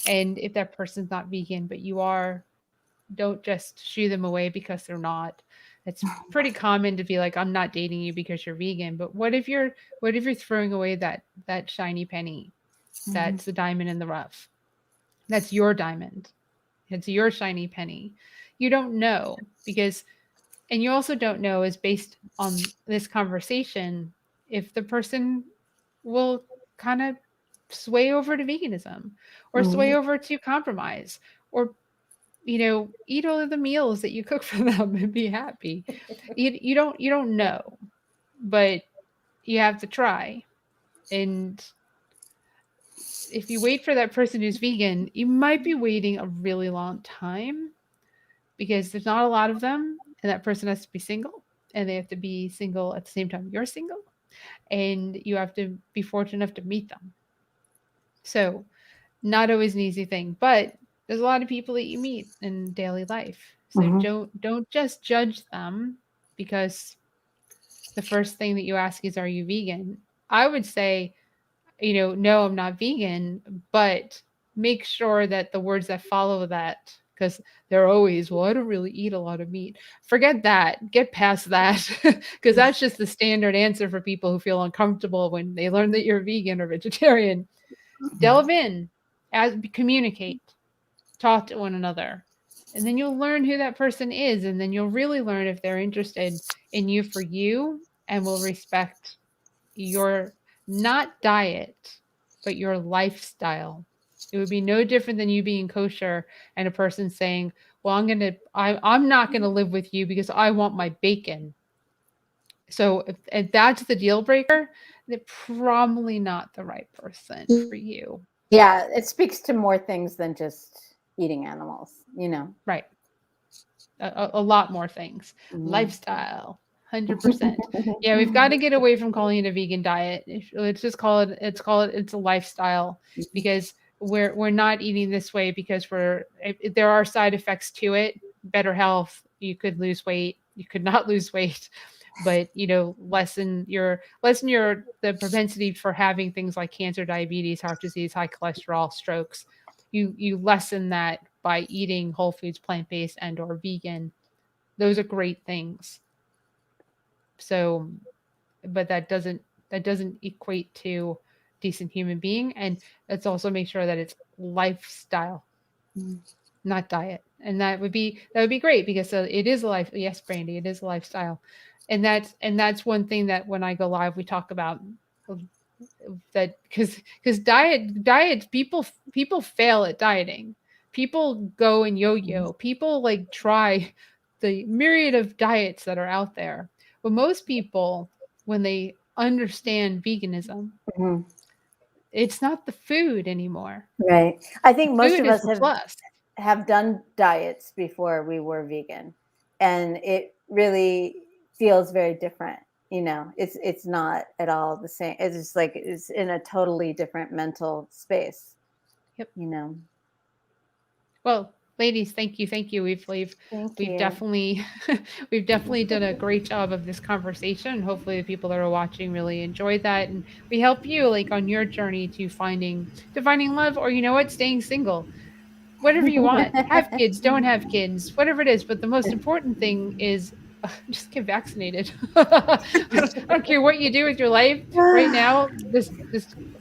And if that person's not vegan, but you are, don't just shoo them away because they're not. It's pretty common to be like, I'm not dating you because you're vegan. But what if you're throwing away that shiny penny? That's the diamond in the rough. That's your diamond. It's your shiny penny. You don't know because, and you also don't know is based on this conversation if the person will kind of sway over to veganism or sway over to compromise or eat all of the meals that you cook for them and be happy. You don't know, but you have to try. And if you wait for that person who's vegan, you might be waiting a really long time because there's not a lot of them, and that person has to be single, and they have to be single at the same time you're single, and you have to be fortunate enough to meet them. So, not always an easy thing, but there's a lot of people that you meet in daily life. So don't just judge them because the first thing that you ask is, are you vegan? I would say, no, I'm not vegan, but make sure that the words that follow that, because they're always, well, I don't really eat a lot of meat. Forget that. Get past that, because that's just the standard answer for people who feel uncomfortable when they learn that you're vegan or vegetarian. Delve in, as communicate, talk to one another, and then you'll learn who that person is, and then you'll really learn if they're interested in you for you and will respect your not diet, but your lifestyle. It would be no different than you being kosher and a person saying, "Well, I'm not gonna live with you because I want my bacon." So if that's the deal breaker, they're probably not the right person for you. Yeah, it speaks to more things than just eating animals, you know. Right. A lot more things. Mhm. Lifestyle, 100%. Yeah, we've got to get away from calling it a vegan diet. Let's just call it. It's a lifestyle, because we're not eating this way because there are side effects to it. Better health. You could lose weight. You could not lose weight, but lessen your the propensity for having things like cancer, diabetes, heart disease, high cholesterol, strokes. You lessen that by eating whole foods, plant-based and or vegan. Those are great things. So, but that doesn't equate to decent human being, and let's also make sure that it's lifestyle, not diet. And that would be great, because it is a life. Yes, Brandy, it is a lifestyle. And that's one thing that when I go live we talk about, that because diets, people fail at dieting. People go and yo-yo. People like try the myriad of diets that are out there. But most people, when they understand veganism, Mhm. it's not the food anymore. Right. I think most Food of is us the plus. have done diets before we were vegan, and it really feels very different. You know, it's not at all the same. It's just like it's in a totally different mental space. Yep. You know. Well, ladies, thank you. Thank We've you. definitely we've definitely done a great job of this conversation. Hopefully, the people that are watching really enjoyed that, and we help you like on your journey to finding love, or you know what, staying single. Whatever you want. Have kids, don't have kids, whatever it is. But the most important thing is just get vaccinated. I don't care what you do with your life right now. Just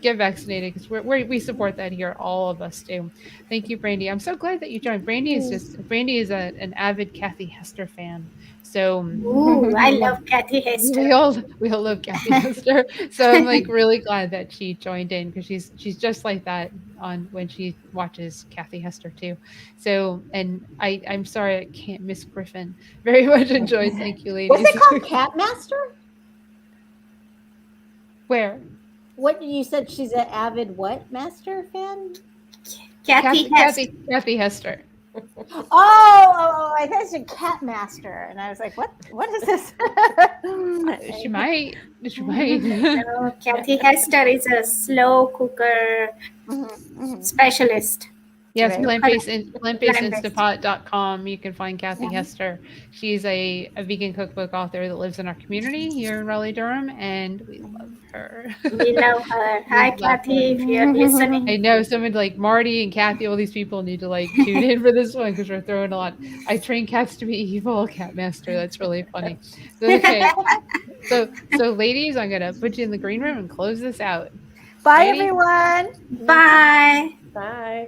get vaccinated, because we support that here. All of us do. Thank you, Brandy. I'm so glad that you joined. Brandy is an avid Kathy Hester fan. So Ooh, I love Kathy Hester. we all love Kathy Hester. So I'm like really glad that she joined in, because she's just like that on when she watches Kathy Hester too. So, and I'm sorry I can't Miss Griffin. Very much enjoyed. Thank you, What's ladies. it called? Cat Master? Where? What you said? She's an avid what master fan? Kathy Kathy Hester. Kathy Kathy Hester. I thought it's a cat master, and I was like, "What? What is this?" She might. She might. No, Kathy Hester is a slow cooker Mhm. specialist. Yes, Right. Plant-based. plantbasedinstapot.com. You can find Kathy Hester. She's a vegan cookbook author that lives in our community here in Raleigh, Durham, and we love her. We love her. We Hi, love her. Kathy, if you're listening. I know someone like Marty and Kathy, all these people need to like tune in for this one, because we're throwing a lot. I train cats to be evil, Cat Master. That's really funny. Okay, so ladies, I'm gonna put you in the green room and close this out. Bye, Brandy, everyone. Bye. Bye.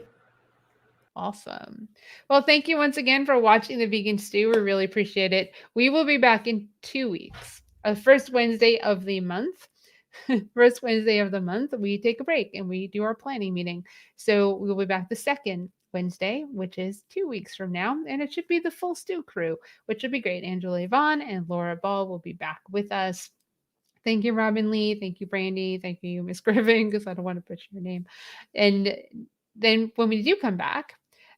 awesome. Well, thank you once again for watching the Vegan Stew. We really appreciate it. We will be back in 2 weeks. First Wednesday of the month. First Wednesday of the month, we take a break and we do our planning meeting. So we'll be back the second Wednesday, which is 2 weeks from now, and it should be the full stew crew, which would be great. Angela Yvonne and Laura Ball will be back with us. Thank you, Robin Lee. Thank you, Brandy. Thank you, Miss Griffin, because I don't want to butcher your name. And then when we do come back,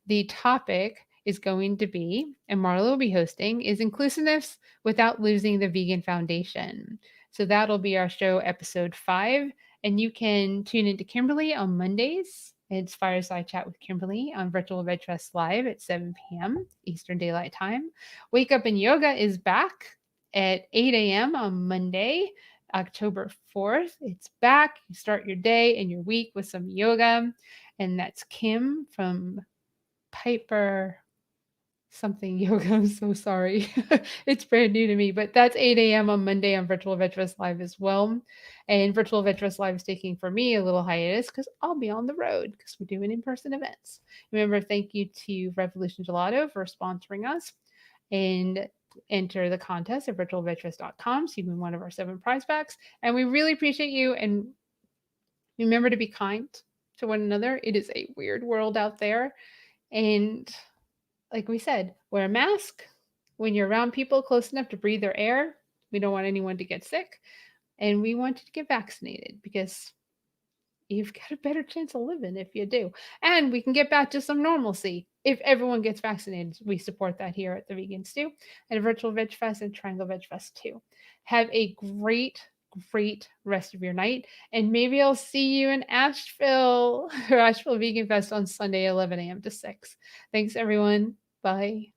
the topic is going to be, and Marla will be hosting, is inclusiveness without losing the vegan foundation. So that'll be our show, episode 5. And you can tune into Kimberly on Mondays. It's Fireside Chat with Kimberly on Virtual Veg Fest Live at 7 p.m. Eastern Daylight Time. Wake Up and Yoga is back at 8 a.m. on Monday, October 4th. It's back. You start your day and your week with some yoga. And that's Kim from Piper something yoga. I'm so sorry. It's brand new to me, but that's 8 a.m. on Monday on Virtual Veg Fest Live as well. And Virtual Veg Fest Live is taking for me a little hiatus because I'll be on the road because we're doing in-person events. Remember, thank you to Revolution Gelato for sponsoring us. And enter the contest at virtualvegfest.com so you can win one of our 7 prize packs. And we really appreciate you. And remember to be kind to one another. It is a weird world out there. And like we said, wear a mask when you're around people close enough to breathe their air. We don't want anyone to get sick. And we want you to get vaccinated because you've got a better chance of living if you do. And we can get back to some normalcy if everyone gets vaccinated. We support that here at the Vegan Stew and Virtual Veg Fest and Triangle Veg Fest too. Have a great rest of your night. And maybe I'll see you in Asheville or Asheville Vegan Fest on Sunday, 11 a.m. to 6. Thanks, everyone. Bye.